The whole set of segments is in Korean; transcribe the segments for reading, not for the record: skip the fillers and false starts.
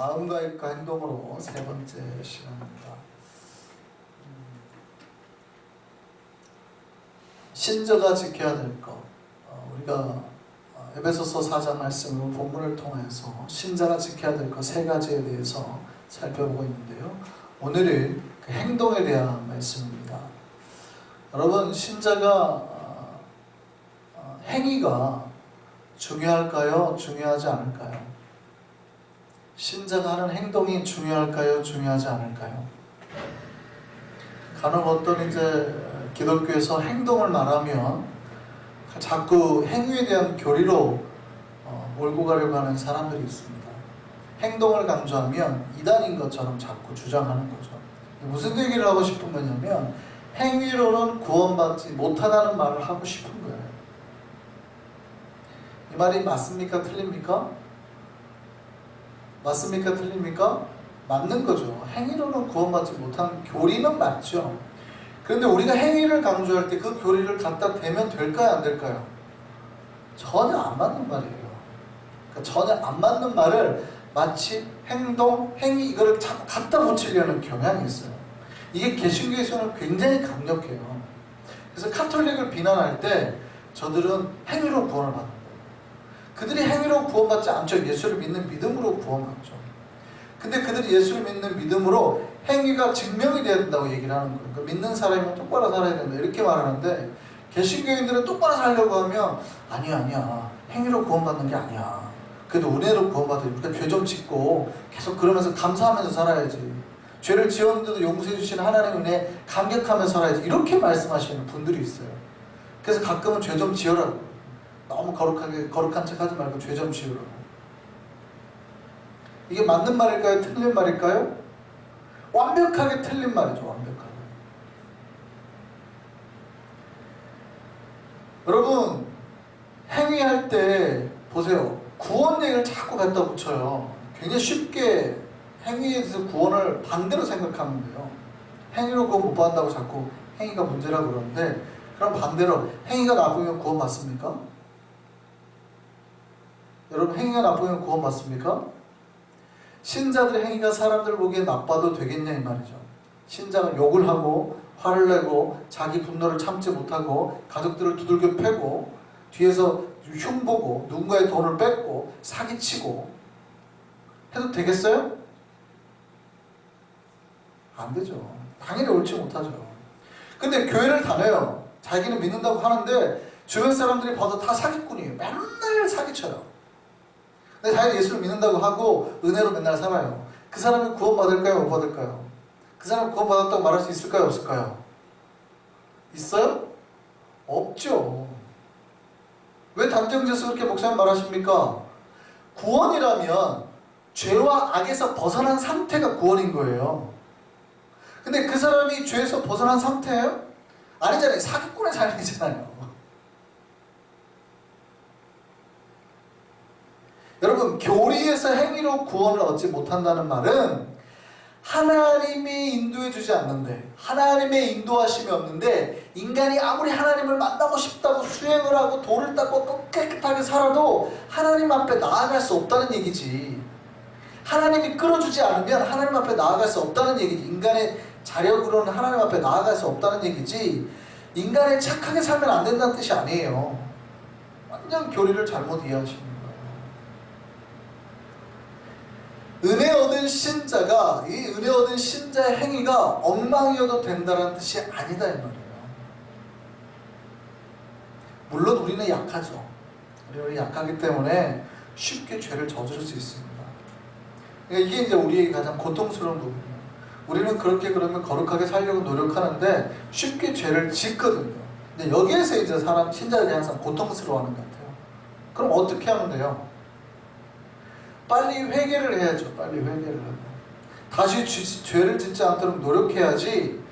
마음과 입과 행동으로 세 번째 시간입니다. 신자가 지켜야 될 것. 우리가 에베소서 4장 말씀으로 본문을 통해서 신자가 지켜야 될 것 세 가지에 대해서 살펴보고 있는데요. 오늘은 그 행동에 대한 말씀입니다. 여러분, 신자가 행위가 중요할까요? 중요하지 않을까요? 신자가 하는 행동이 중요할까요? 중요하지 않을까요? 간혹 어떤 기독교에서 행동을 말하면 자꾸 행위에 대한 교리로 몰고 가려고 하는 사람들이 있습니다. 행동을 강조하면 이단인 것처럼 자꾸 주장하는 거죠. 무슨 얘기를 하고 싶은 거냐면 행위로는 구원받지 못하다는 말을 하고 싶은 거예요. 이 말이 맞습니까? 틀립니까? 맞습니까? 틀립니까? 맞는 거죠. 행위로는 구원받지 못하는 교리는 맞죠. 그런데 우리가 행위를 강조할 때 그 교리를 갖다 대면 될까요? 안 될까요? 전혀 안 맞는 말이에요. 그러니까 전혀 안 맞는 말을 마치 행동, 행위 이거를 자꾸 갖다 붙이려는 경향이 있어요. 이게 개신교에서는 굉장히 강력해요. 그래서 카톨릭을 비난할 때 저들은 행위로 구원을 받는 거예요. 그들이 행위로 구원받지 않죠. 예수를 믿는 믿음으로 구원받죠. 근데 그들이 예수를 믿는 믿음으로 행위가 증명이 돼야 된다고 얘기를 하는 거예요. 그러니까 믿는 사람이면 똑바로 살아야 된다 이렇게 말하는데 개신교인들은 똑바로 살려고 하면 아니야 행위로 구원받는 게 아니야. 그래도 은혜로 구원받아요. 우리가 죄 좀 짓고 계속 그러면서 감사하면서 살아야지. 죄를 지었는데도 용서해 주시는 하나님 은혜 감격하면서 살아야지. 이렇게 말씀하시는 분들이 있어요. 그래서 가끔은 죄 좀 지어라고. 너무 거룩한 척 하지 말고 죄 좀 지으라고. 이게 맞는 말일까요? 틀린 말일까요? 완벽하게 틀린 말이죠. 완벽하게. 여러분, 행위할 때 보세요. 구원 얘기를 자꾸 갖다 붙여요. 굉장히 쉽게 행위에 대해서 구원을 반대로 생각하는데요. 행위로 그거 못 받는다고 자꾸 행위가 문제라고 그러는데, 그럼 반대로 행위가 나쁘면 구원 받습니까? 여러분, 행위가 나쁘면 구원 받습니까? 신자들의 행위가 사람들 보기에 나빠도 되겠냐 이 말이죠. 신자는 욕을 하고 화를 내고 자기 분노를 참지 못하고 가족들을 두들겨 패고 뒤에서 흉보고 누군가의 돈을 뺏고 사기치고 해도 되겠어요? 안 되죠. 당연히 옳지 못하죠. 근데 교회를 다녀요. 자기는 믿는다고 하는데 주변 사람들이 봐도 다 사기꾼이에요. 맨날 사기쳐요. 근데 자기는 예수를 믿는다고 하고 은혜로 맨날 살아요. 그 사람이 구원받을까요? 못 받을까요? 그 사람이 구원받았다고 말할 수 있을까요? 없을까요? 있어요? 없죠. 왜 단정지어서 그렇게 목사님 말하십니까? 구원이라면 죄와 악에서 벗어난 상태가 구원인 거예요. 근데 그 사람이 죄에서 벗어난 상태예요? 아니잖아요. 사기꾼의 삶이잖아요. 여러분, 교리에서 행위로 구원을 얻지 못한다는 말은 하나님이 인도해 주지 않는데, 하나님의 인도하심이 없는데 인간이 아무리 하나님을 만나고 싶다고 수행을 하고 돈을 닦고 깨끗하게 살아도 하나님 앞에 나아갈 수 없다는 얘기지. 하나님이 끌어주지 않으면 하나님 앞에 나아갈 수 없다는 얘기지. 인간의 자력으로는 하나님 앞에 나아갈 수 없다는 얘기지, 인간이 착하게 살면 안 된다는 뜻이 아니에요. 완전 교리를 잘못 이해하시는 거예요. 은혜 얻은 신자가 이 은혜 얻은 신자의 행위가 엉망이어도 된다는 뜻이 아니다 이 말이에요. 물론 우리는 약하죠. 우리는 약하기 때문에 쉽게 죄를 저지를 수 있습니다. 그러니까 이게 이제 우리의 가장 고통스러운 부분이에요. 우리는 그렇게 그러면 거룩하게 살려고 노력하는데 쉽게 죄를 짓거든요. 근데 여기에서 이제 신자들이 항상 고통스러워하는 것 같아요. 그럼 어떻게 하면 돼요? 빨리 회개를 해야죠. 빨리 회개를 하고 다시 죄를 짓지 않도록 노력해야지.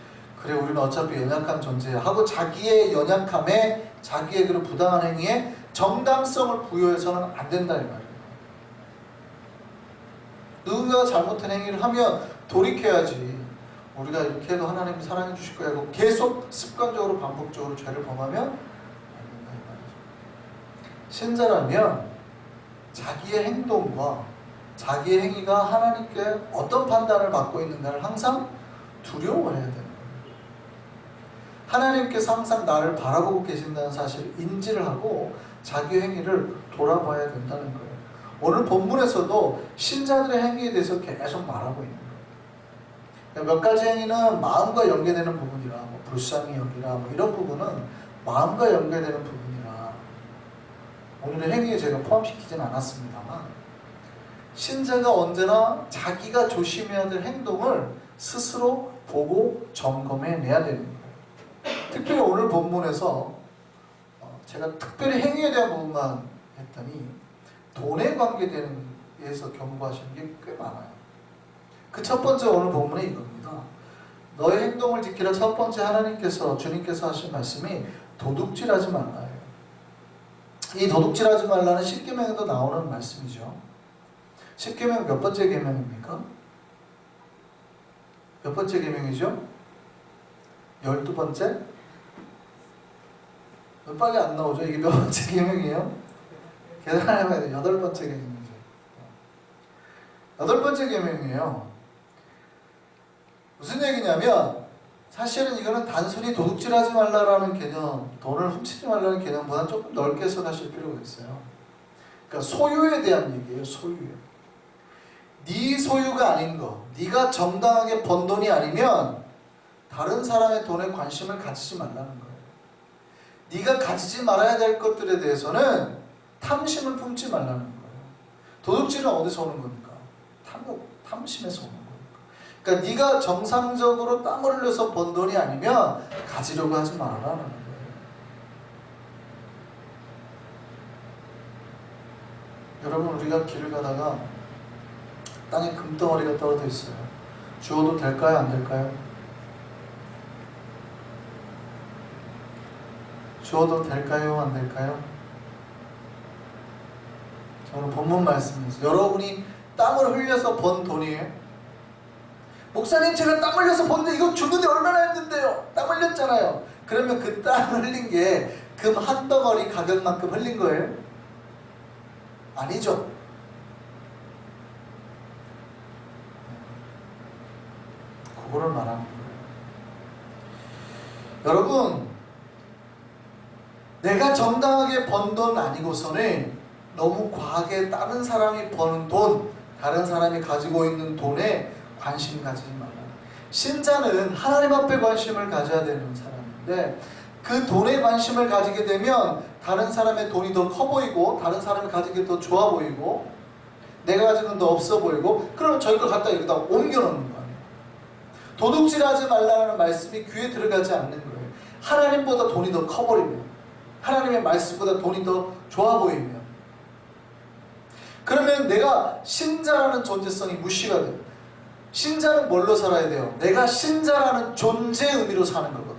그래, 우리는 어차피 연약한 존재야 하고 자기의 연약함에 자기의 그런 부당한 행위에 정당성을 부여해서는 안 된다 이 말이에요. 누군가가 잘못한 행위를 하면 돌이켜야지. 우리가 이렇게 해도 하나님이 사랑해 주실 거야 하고 계속 습관적으로 반복적으로 죄를 범하면 안 된다 이 말이죠. 신자라면 자기의 행동과 자기의 행위가 하나님께 어떤 판단을 받고 있는가를 항상 두려워해야 되는 거예요. 하나님께서 항상 나를 바라보고 계신다는 사실을 인지를 하고 자기 행위를 돌아봐야 된다는 거예요. 오늘 본문에서도 신자들의 행위에 대해서 계속 말하고 있는 거예요. 몇 가지 행위는 마음과 연계되는 부분이라, 뭐 불쌍히 여기라, 뭐 이런 부분은 마음과 연계되는 부분이라 오늘의 행위에 제가 포함시키진 않았습니다만, 신자가 언제나 자기가 조심해야 될 행동을 스스로 보고 점검해내야 되는 거예요. 특별히 오늘 본문에서 제가 특별히 행위에 대한 부분만 했더니 돈에 관계돼서 경고하시는 게 꽤 많아요. 그 첫 번째 오늘 본문에 이겁니다. 너의 행동을 지키라. 첫 번째 하나님께서, 주님께서 하신 말씀이 도둑질하지 말라예요. 이 도둑질하지 말라는 10계명에도 나오는 말씀이죠. 10계명 몇 번째 계명입니까? 몇 번째 계명이죠? 12번째? 빨리 안 나오죠? 이게 몇 번째 계명이에요? 계산해봐야 돼요. 8번째 계명이죠. 8번째 계명이에요. 무슨 얘기냐면 사실은 이거는 단순히 도둑질하지 말라라는 개념, 돈을 훔치지 말라는 개념보다는 조금 넓게 해석하실 필요가 있어요. 그러니까 소유에 대한 얘기예요. 소유에. 네 소유가 아닌 거, 네가 정당하게 번 돈이 아니면 다른 사람의 돈에 관심을 가지지 말라는 거예요. 네가 가지지 말아야 될 것들에 대해서는 탐심을 품지 말라는 거예요. 도둑질은 어디서 오는 겁니까? 탐심에서 오는 거예요. 그러니까 네가 정상적으로 땀을 흘려서 번 돈이 아니면 가지려고 하지 말아라는 거예요. 여러분, 우리가 길을 가다가 땅에 금덩어리가 떨어져 있어요. 주워도 될까요? 안 될까요? 주워도 될까요? 안 될까요? 저는 본문 말씀이죠. 여러분이 땀을 흘려서 번 돈이에요. 목사님, 제가 땀 흘려서 번데 이거 주는데 얼마나 했는데요? 땀 흘렸잖아요. 그러면 그 땀 흘린 게 금 한 덩어리 가격만큼 흘린 거예요? 아니죠. 그거를 말하는 거예요. 여러분, 내가 정당하게 번 돈 아니고서는 너무 과하게 다른 사람이 버는 돈, 다른 사람이 가지고 있는 돈에 관심 가지지 말라. 신자는 하나님 앞에 관심을 가져야 되는 사람인데 그 돈에 관심을 가지게 되면 다른 사람의 돈이 더 커 보이고 다른 사람이 가지기 더 좋아 보이고 내가 가지는 건 더 없어 보이고, 그러면 저희 걸 갖다 여기다 옮겨놓는 거 아니에요. 도둑질하지 말라는 말씀이 귀에 들어가지 않는 거예요. 하나님보다 돈이 더 커버리면, 하나님의 말씀보다 돈이 더 좋아 보이면, 그러면 내가 신자라는 존재성이 무시가 돼요. 신자는 뭘로 살아야 돼요? 내가 신자라는 존재의 의미로 사는 거거든요.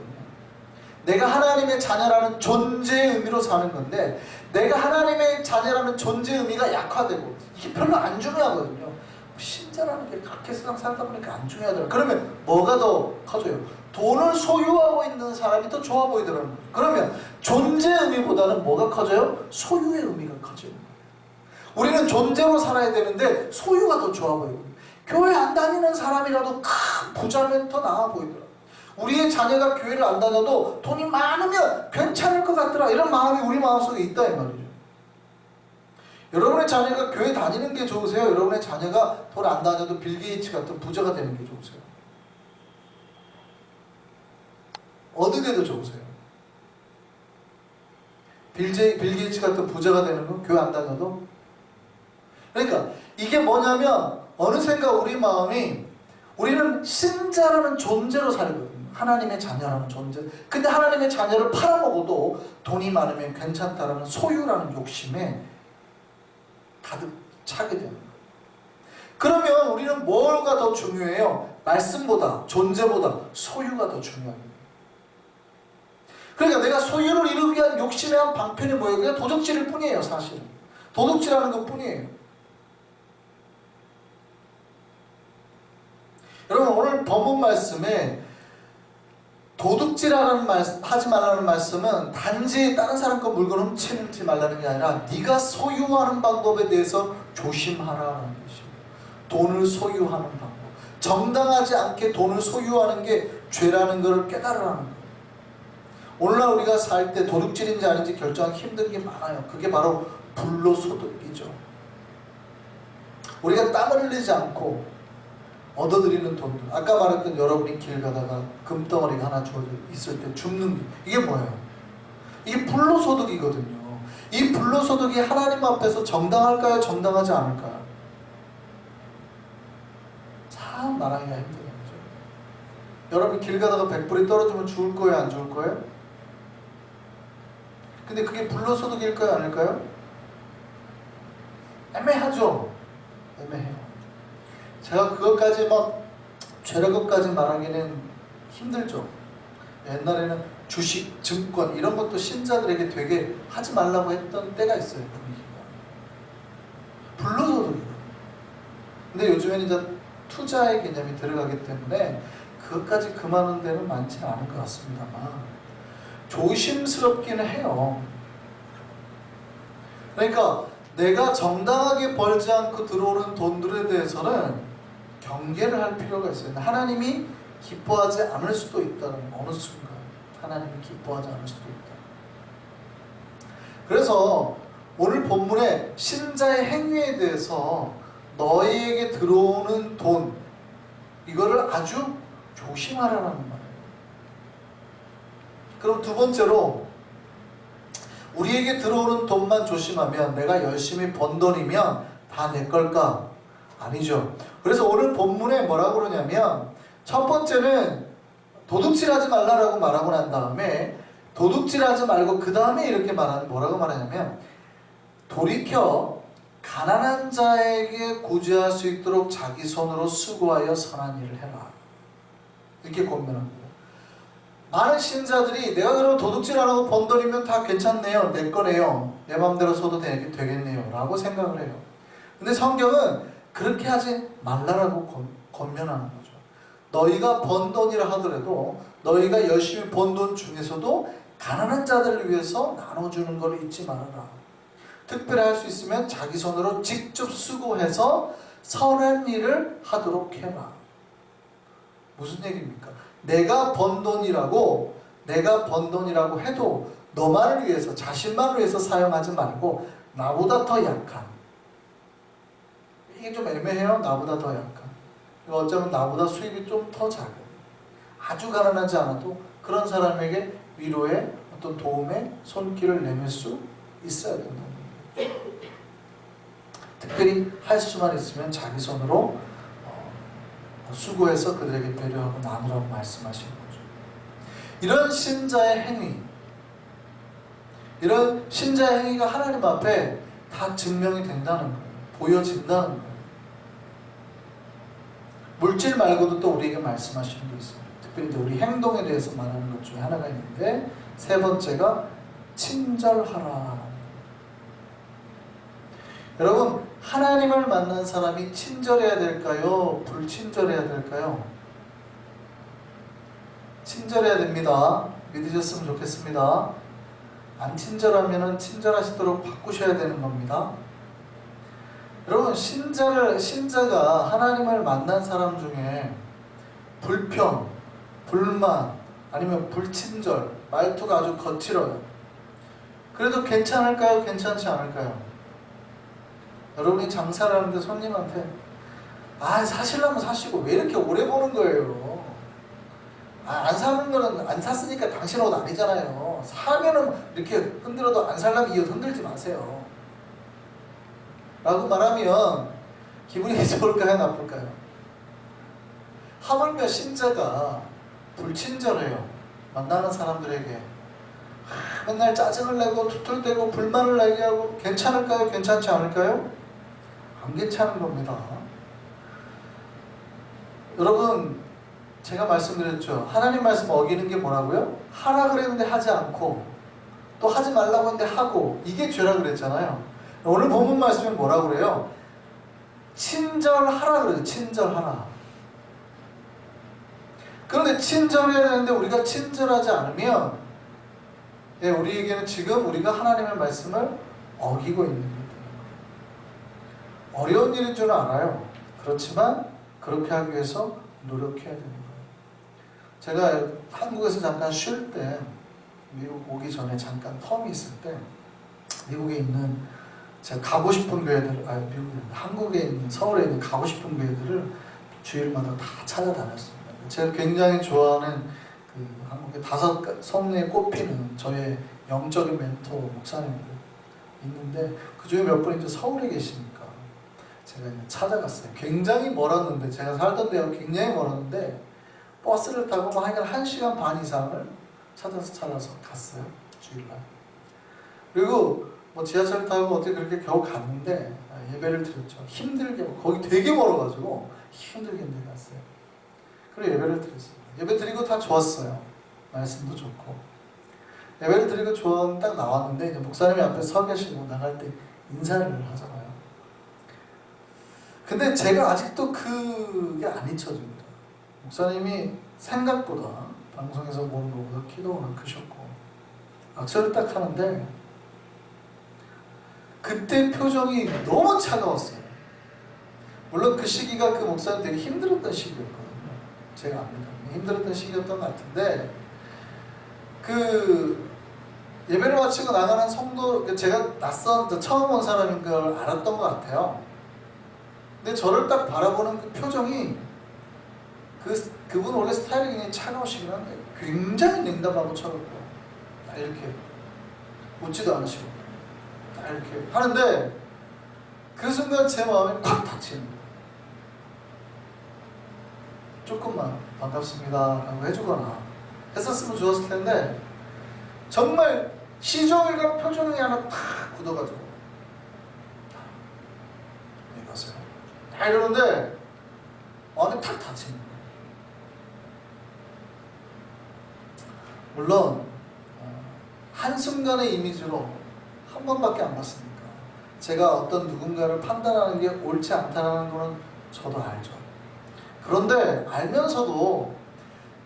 내가 하나님의 자녀라는 존재의 의미로 사는 건데, 내가 하나님의 자녀라는 존재의 의미가 약화되고 이게 별로 안 중요하거든요. 신자라는 게 그렇게 세상 살다 보니까 안 중요하더라고요. 그러면 뭐가 더 커져요? 돈을 소유하고 있는 사람이 더 좋아 보이더라고요. 그러면 존재의 의미보다는 뭐가 커져요? 소유의 의미가 커져요. 우리는 존재로 살아야 되는데 소유가 더 좋아 보여요. 교회 안 다니는 사람이라도 큰 부자면 더 나아 보이더라. 우리의 자녀가 교회를 안 다녀도 돈이 많으면 괜찮을 것 같더라. 이런 마음이 우리 마음속에 있다 이 말이죠. 여러분의 자녀가 교회 다니는 게 좋으세요? 여러분의 자녀가 돈 안 다녀도 빌 게이츠 같은 부자가 되는 게 좋으세요? 어느 게 더 좋으세요? 빌 게이츠 같은 부자가 되는 거? 교회 안 다녀도? 그러니까 이게 뭐냐면 어느샌가 우리 마음이, 우리는 신자라는 존재로 살거든요. 하나님의 자녀라는 존재. 근데 하나님의 자녀를 팔아먹어도 돈이 많으면 괜찮다라는 소유라는 욕심에 가득 차게 되는 거예요. 그러면 우리는 뭐가 더 중요해요? 말씀보다, 존재보다 소유가 더 중요합니다. 그러니까 내가 소유를 이루기 위한 욕심의 한 방편이 뭐예요? 그냥 도둑질일 뿐이에요. 사실은 도둑질하는 것 뿐이에요. 여러분, 오늘 본문 말씀에 도둑질하는 하지 말라는 말씀은 단지 다른 사람 거 물건 훔치지 말라는 게 아니라 네가 소유하는 방법에 대해서 조심하라는 것입니다. 돈을 소유하는 방법. 정당하지 않게 돈을 소유하는 게 죄라는 것을 깨달으라는 거예요. 오늘날 우리가 살 때 도둑질인지 아닌지 결정하기 힘든 게 많아요. 그게 바로 불로소득이죠. 우리가 땀을 흘리지 않고 얻어들이는 돈들. 아까 말했던 여러분이 길 가다가 금덩어리가 하나 주어져 있을 때 줍는 게 이게 뭐예요? 이게 불로소득이거든요. 이 불로소득이 하나님 앞에서 정당할까요? 정당하지 않을까요? 참 말하기가 힘든 거죠. 여러분 길 가다가 100불이 떨어지면 죽을 거예요? 안 죽을 거예요? 근데 그게 불로소득일까요? 아닐까요? 애매하죠? 애매해요. 제가 그것까지 막 죄라는 것까지 말하기는 힘들죠. 옛날에는 주식, 증권 이런 것도 신자들에게 되게 하지 말라고 했던 때가 있어요. 분위기가. 불로소득이에요. 근데 요즘에는 이제 투자의 개념이 들어가기 때문에 그것까지 금하는 데는 많지는 않을 것 같습니다만 조심스럽기는 해요. 그러니까 내가 정당하게 벌지 않고 들어오는 돈들에 대해서는 경계를 할 필요가 있어요. 하나님이 기뻐하지 않을 수도 있다는 어느 순간 하나님이 기뻐하지 않을 수도 있다. 그래서 오늘 본문에 신자의 행위에 대해서 너희에게 들어오는 돈 이거를 아주 조심하라는 말이에요. 그럼 두 번째로 우리에게 들어오는 돈만 조심하면 내가 열심히 번 돈이면 다 내 걸까? 아니죠. 그래서 오늘 본문에 뭐라고 그러냐면 첫 번째는 도둑질하지 말라라고 말하고 난 다음에 도둑질하지 말고 그 다음에 이렇게 뭐라고 말하냐면 돌이켜 가난한 자에게 구제할 수 있도록 자기 손으로 수고하여 선한 일을 해라. 이렇게 권면합니다. 많은 신자들이 내가 그러면 도둑질 안 하고 번 돈이면 다 괜찮네요. 내 거네요. 내 마음대로 써도 되겠네요. 라고 생각을 해요. 근데 성경은 그렇게 하지 말라라고 권면하는 거죠. 너희가 번 돈이라 하더라도 너희가 열심히 번 돈 중에서도 가난한 자들을 위해서 나눠주는 걸 잊지 말아라. 특별히 할 수 있으면 자기 손으로 직접 수고해서 선한 일을 하도록 해라. 무슨 얘기입니까? 내가 번 돈이라고 해도 너만을 위해서 자신만을 위해서 사용하지 말고 나보다 더 약한, 이게 좀 애매해요. 나보다 더 약한, 어쩌면 나보다 수입이 좀 더 작은, 아주 가난하지 않아도 그런 사람에게 위로의 어떤 도움의 손길을 내밀 수 있어야 된다는 거예요. 특별히 할 수만 있으면 자기 손으로 수고해서 그들에게 배려하고 나누라고 말씀하시는 거죠. 이런 신자의 행위, 이런 신자의 행위가 하나님 앞에 다 증명이 된다는 거예요. 보여진다는 거예요. 물질 말고도 또 우리에게 말씀하시는 게 있습니다. 특별히 우리 행동에 대해서 말하는 것 중에 하나가 있는데 세 번째가 친절하라. 여러분, 하나님을 만난 사람이 친절해야 될까요? 불친절해야 될까요? 친절해야 됩니다. 믿으셨으면 좋겠습니다. 안 친절하면 친절하시도록 바꾸셔야 되는 겁니다. 여러분, 신자가 하나님을 만난 사람 중에 불평, 불만, 아니면 불친절, 말투가 아주 거칠어요. 그래도 괜찮을까요? 괜찮지 않을까요? 여러분이 장사를 하는데 손님한테 사시려면 사시고 왜 이렇게 오래 보는 거예요? 안 사는 거는 안 샀으니까 당신 옷 아니잖아요. 사면은 이렇게 흔들어도 안 살려면 이 옷 흔들지 마세요. 라고 말하면 기분이 좋을까요? 나쁠까요? 하물며 신자가 불친절해요. 만나는 사람들에게 맨날 짜증을 내고 투툴대고 불만을 내게 하고 괜찮을까요? 괜찮지 않을까요? 안 괜찮은 겁니다. 여러분, 제가 말씀드렸죠. 하나님 말씀 어기는 게 뭐라고요? 하라 그랬는데 하지 않고 또 하지 말라고 했는데 하고, 이게 죄라 그랬잖아요. 오늘 본문 말씀에 뭐라고 그래요? 친절하라 그래요. 친절하라. 그런데 친절해야 되는데 우리가 친절하지 않으면 우리에게는 지금 우리가 하나님의 말씀을 어기고 있는 거예요. 어려운 일인 줄 알아요. 그렇지만 그렇게 하기 위해서 노력해야 되는 거예요. 제가 한국에서 잠깐 쉴 때, 미국 오기 전에 잠깐 텀이 있을 때 미국에 있는 제가 가고 싶은 교회들, 미국에 한국에 있는, 서울에 있는 가고 싶은 교회들을 주일마다 다 찾아다녔습니다. 제가 굉장히 좋아하는 그 한국의 5 성내에 꼽히는 저의 영적인 멘토 목사님들 있는데 그 중에 몇 분이 이제 서울에 계시니까 제가 이제 찾아갔어요. 굉장히 멀었는데, 제가 살던 데가 굉장히 멀었는데 버스를 타고 뭐 한 1시간 반 이상을 찾아서 갔어요. 주일날. 그리고 뭐 지하철 타고 어떻게 그렇게 겨우 갔는데 예배를 드렸죠. 힘들게, 거기 되게 멀어가지고 힘들게 갔어요. 그리고 예배를 드렸어요. 예배 드리고 다 좋았어요. 말씀도 좋고. 예배를 드리고 딱 나왔는데 이제 목사님이 앞에 서 계시고 나갈 때 인사를 하잖아요. 근데 제가 아직도 그게 안 잊혀집니다. 목사님이 생각보다 방송에서 보는 것보다 키도 크셨고 악수를 딱 하는데 그때 표정이 너무 차가웠어요. 물론 그 시기가 그 목사님 되게 힘들었던 시기였거든요. 제가 압니다. 힘들었던 시기였던 것 같은데 그 예배를 마치고 나가는 성도, 제가 처음 온 사람인 걸 알았던 것 같아요. 근데 저를 딱 바라보는 그 표정이 그분 원래 스타일이 굉장히 차가우시긴 한데 굉장히 냉담하고 차갑고 딱 이렇게 웃지도 않으시고 딱 이렇게 하는데 그 순간 제 마음이 콱 닫히는 거예요. 조금만 반갑습니다 라고 해주거나 했었으면 좋았을 텐데 정말 시종일관 표정이 하나 탁 굳어가지고 안녕하세요 다 이러는데 마음이 탁 닫히는 거예요. 물론 한순간의 이미지로 한 번밖에 안 봤으니까 제가 어떤 누군가를 판단하는 게 옳지 않다는 거는 저도 알죠. 그런데 알면서도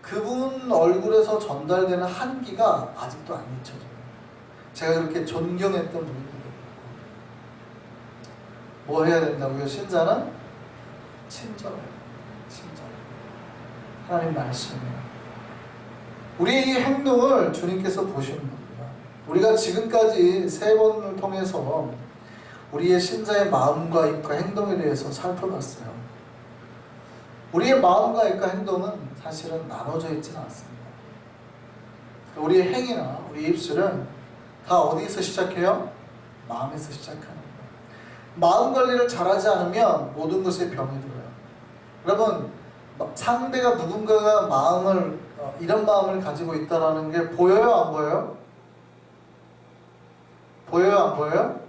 그분 얼굴에서 전달되는 한기가 아직도 안 잊혀져요. 제가 그렇게 존경했던 분이거든요. 뭐 해야 된다고요? 신자는 친절해요. 친절. 하나님 말씀이에요. 우리의 이 행동을 주님께서 보시는 겁니다. 우리가 지금까지 3번을 통해서 우리의 신자의 마음과 입과 행동에 대해서 살펴봤어요. 우리의 마음과 입과 행동은 사실은 나눠져 있지는 않습니다. 우리의 행위나 우리의 입술은 다 어디에서 시작해요? 마음에서 시작하는 거예요. 마음 관리를 잘하지 않으면 모든 것에 병이 들어요. 여러분, 상대가 누군가가 이런 마음을 가지고 있다는 게 보여요? 안 보여요? 보여요? 안 보여요?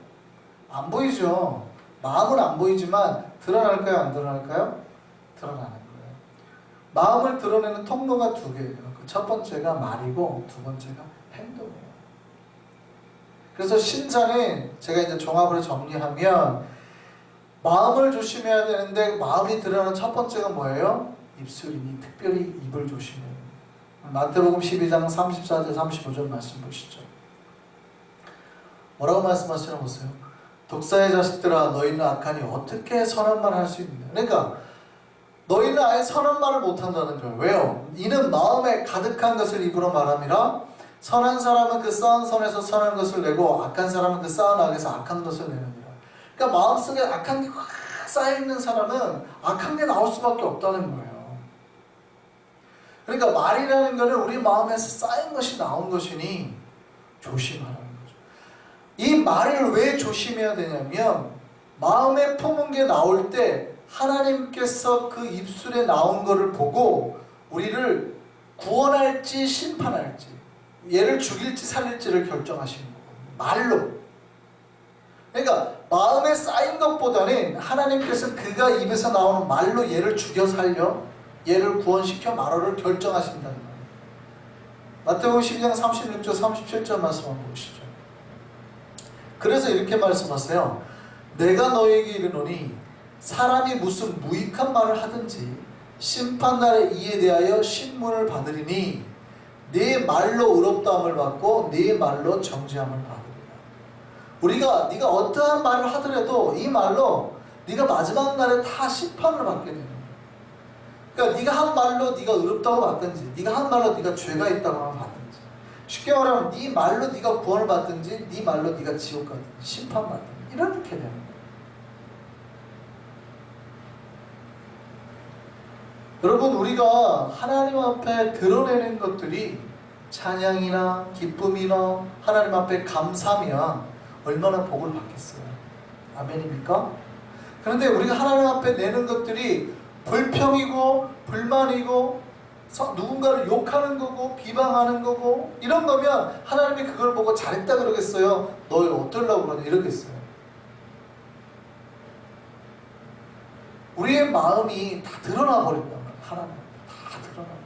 안 보이죠. 마음은 안 보이지만 드러날까요? 안 드러날까요? 드러나는 거예요. 마음을 드러내는 통로가 2개예요. 그 첫 번째가 말이고 2번째가 행동이에요. 그래서 신자는 제가 이제 종합으로 정리하면 마음을 조심해야 되는데 마음이 드러나는 첫 번째가 뭐예요? 입술이니 특별히 입을 조심해요. 마태복음 12장 34절 35절 말씀 보시죠. 뭐라고 말씀하시나 보세요. 독사의 자식들아 너희는 악하니 어떻게 선한 말을 할 수 있느냐. 그러니까 너희는 아예 선한 말을 못한다는 거예요. 왜요? 이는 마음에 가득한 것을 입으로 말함이라. 선한 사람은 그 쌓은 선에서 선한 것을 내고 악한 사람은 그 쌓은 악에서 악한 것을 내느니라. 그러니까 마음속에 악한 게 확 쌓여있는 사람은 악한 게 나올 수밖에 없다는 거예요. 그러니까 말이라는 것은 우리 마음에서 쌓인 것이 나온 것이니 조심하라는 거죠. 이 말을 왜 조심해야 되냐면 마음에 품은 게 나올 때 하나님께서 그 입술에 나온 것을 보고 우리를 구원할지 심판할지, 얘를 죽일지 살릴지를 결정하시는 거거든요. 말로. 그러니까 마음에 쌓인 것보다는 하나님께서 그가 입에서 나오는 말로 얘를 죽여 살려, 얘를 구원시켜 말어를 결정하신다는 거예요. 마태복음 12장 36절 37절 말씀 한번 보시죠. 그래서 이렇게 말씀하세요. 내가 너에게 이르노니 사람이 무슨 무익한 말을 하든지 심판날에 이에 대하여 신문을 받으리니 네 말로 의롭다함을 받고 네 말로 정죄함을 받으리라. 우리가 네가 어떠한 말을 하더라도 이 말로 네가 마지막 날에 다 심판을 받게 되는 거야. 그러니까 네가 한 말로 네가 의롭다고 받든지, 네가 한 말로 네가 죄가 있다고 하면 받든지, 쉽게 말하면 네 말로 네가 구원을 받든지, 네 말로 네가 지옥 가든지 심판받든지 이렇게 되는 거야. 여러분, 우리가 하나님 앞에 드러내는 것들이 찬양이나 기쁨이나 하나님 앞에 감사하면 얼마나 복을 받겠어요. 아멘입니까? 그런데 우리가 하나님 앞에 내는 것들이 불평이고 불만이고 누군가를 욕하는 거고 비방하는 거고 이런 거면 하나님이 그걸 보고 잘했다 그러겠어요? 너희 어쩌려고 그러냐 이러겠어요? 우리의 마음이 다 드러나 버린단 말이에요. 하나님 다 드러나 버려요.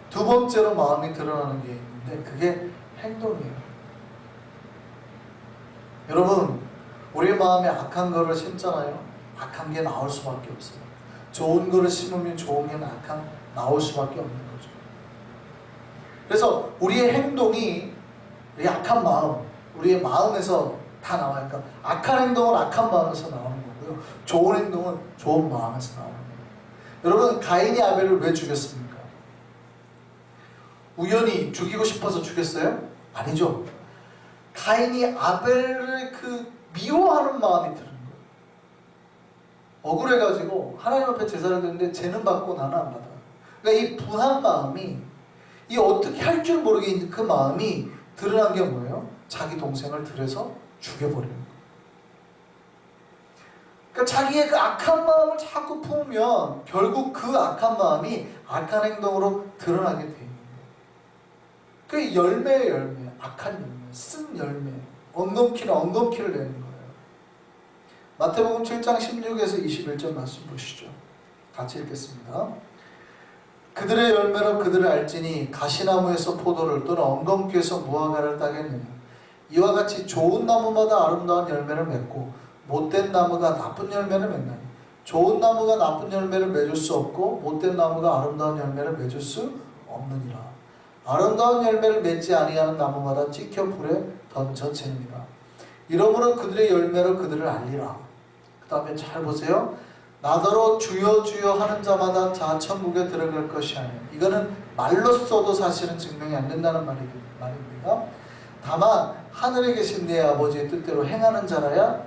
두 번째로 마음이 드러나는 게 있는데 그게 행동이에요. 여러분, 우리 마음에 악한 거를 심잖아요. 악한 게 나올 수밖에 없어요. 좋은 거를 심으면 좋은 게 나올 수밖에 없는 거죠. 그래서 우리의 행동이 우리의 악한 마음, 우리의 마음에서 다 나와요. 그러니까 악한 행동은 악한 마음에서 나오는 거고요. 좋은 행동은 좋은 마음에서 나오는 거예요. 여러분, 가인이 아벨을 왜 죽였습니까? 우연히 죽이고 싶어서 죽였어요? 아니죠. 가인이 아벨을 미워하는 마음이 드는 거예요. 억울해가지고 하나님 앞에 제사를 드렸는데 쟤는 받고 나는 안 받아. 그러니까 이 분한 마음이, 이 어떻게 할 줄 모르겠는 그 마음이 드러난 게 뭐예요? 자기 동생을 들여서 죽여버리는 거예요. 그러니까 자기의 그 악한 마음을 자꾸 품으면 결국 그 악한 마음이 악한 행동으로 드러나게 돼 있는 거예요. 그 열매의 열매, 악한 열매, 쓴 열매, 엉겅퀴를 내는 거예요. 마태복음 7장 16에서 21절 말씀 보시죠. 같이 읽겠습니다. 그들의 열매로 그들을 알지니 가시나무에서 포도를 또는 엉겅퀴에서 무화과를 따겠느냐. 이와 같이 좋은 나무마다 아름다운 열매를 맺고 못된 나무가 나쁜 열매를 맺나니 좋은 나무가 나쁜 열매를 맺을 수 없고 못된 나무가 아름다운 열매를 맺을 수 없느니라. 아름다운 열매를 맺지 아니하는 나무마다 찍혀 불에 던져집니다. 이러므로 그들의 열매로 그들을 알리라. 그 다음에 잘 보세요. 나더러 주여 주여 하는 자마다 자 천국에 들어갈 것이 아니에요. 이거는 말로써도 사실은 증명이 안 된다는 말입니다. 다만 하늘에 계신 내 아버지의 뜻대로 행하는 자라야 들어가리라.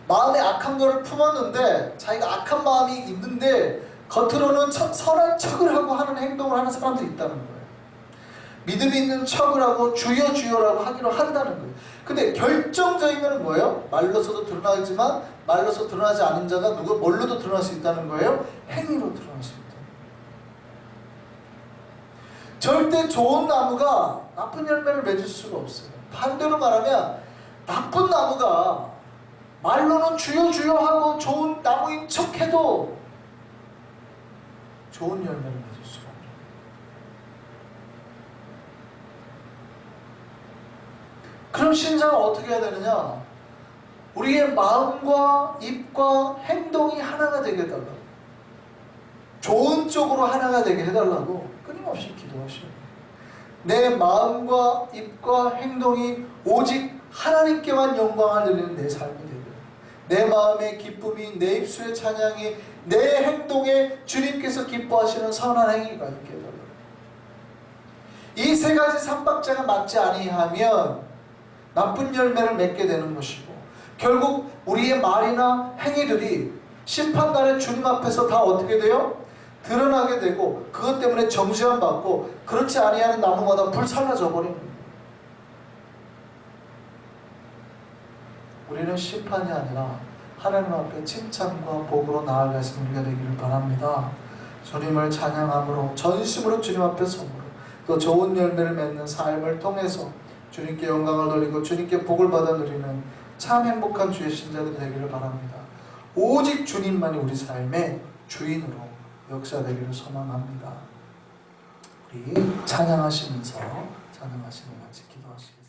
마음에 악한 거를 품었는데, 자기가 악한 마음이 있는데 겉으로는 선한 척을 하고 하는 행동을 하는 사람들이 있다는 거예요. 믿음이 있는 척을 하고 주여 주여라고 하기로 한다는 거예요. 근데 결정적인 건 뭐예요? 말로서도 드러나지만 말로서 드러나지 않은 자가 뭘로도 드러날 수 있다는 거예요? 행위로 드러날 수 있다. 절대 좋은 나무가 나쁜 열매를 맺을 수가 없어요. 반대로 말하면 나쁜 나무가 말로는 주여 주여 하고 좋은 나무인 척해도 좋은 열매를 맺을 수가 없어요. 그럼 신자는 어떻게 해야 되느냐? 우리의 마음과 입과 행동이 하나가 되게 해달라고, 좋은 쪽으로 하나가 되게 해달라고 끊임없이 기도하셔요. 내 마음과 입과 행동이 오직 하나님께만 영광을 돌리는 내 삶이 되고, 내 마음의 기쁨이, 내 입술의 찬양이, 내 행동에 주님께서 기뻐하시는 선한 행위가 있게 해달라고. 이 세 가지 삼박자가 맞지 아니하면 나쁜 열매를 맺게 되는 것이고, 결국 우리의 말이나 행위들이 심판날에 주님 앞에서 다 어떻게 돼요? 드러나게 되고, 그것 때문에 정죄함 받고, 그렇지 아니하는 나무마다 불살라져 버리는 거예요. 우리는 심판이 아니라 하나님 앞에 칭찬과 복으로 나아갈 수 있는 우리가 되기를 바랍니다. 주님을 찬양함으로, 전심으로 주님 앞에 서므로, 또 좋은 열매를 맺는 삶을 통해서 주님께 영광을 돌리고 주님께 복을 받아 누리는 참 행복한 주의 신자들이 되기를 바랍니다. 오직 주님만이 우리 삶의 주인으로 역사되기를 소망합니다. 우리 찬양하시면서 같이 기도하시겠습니다.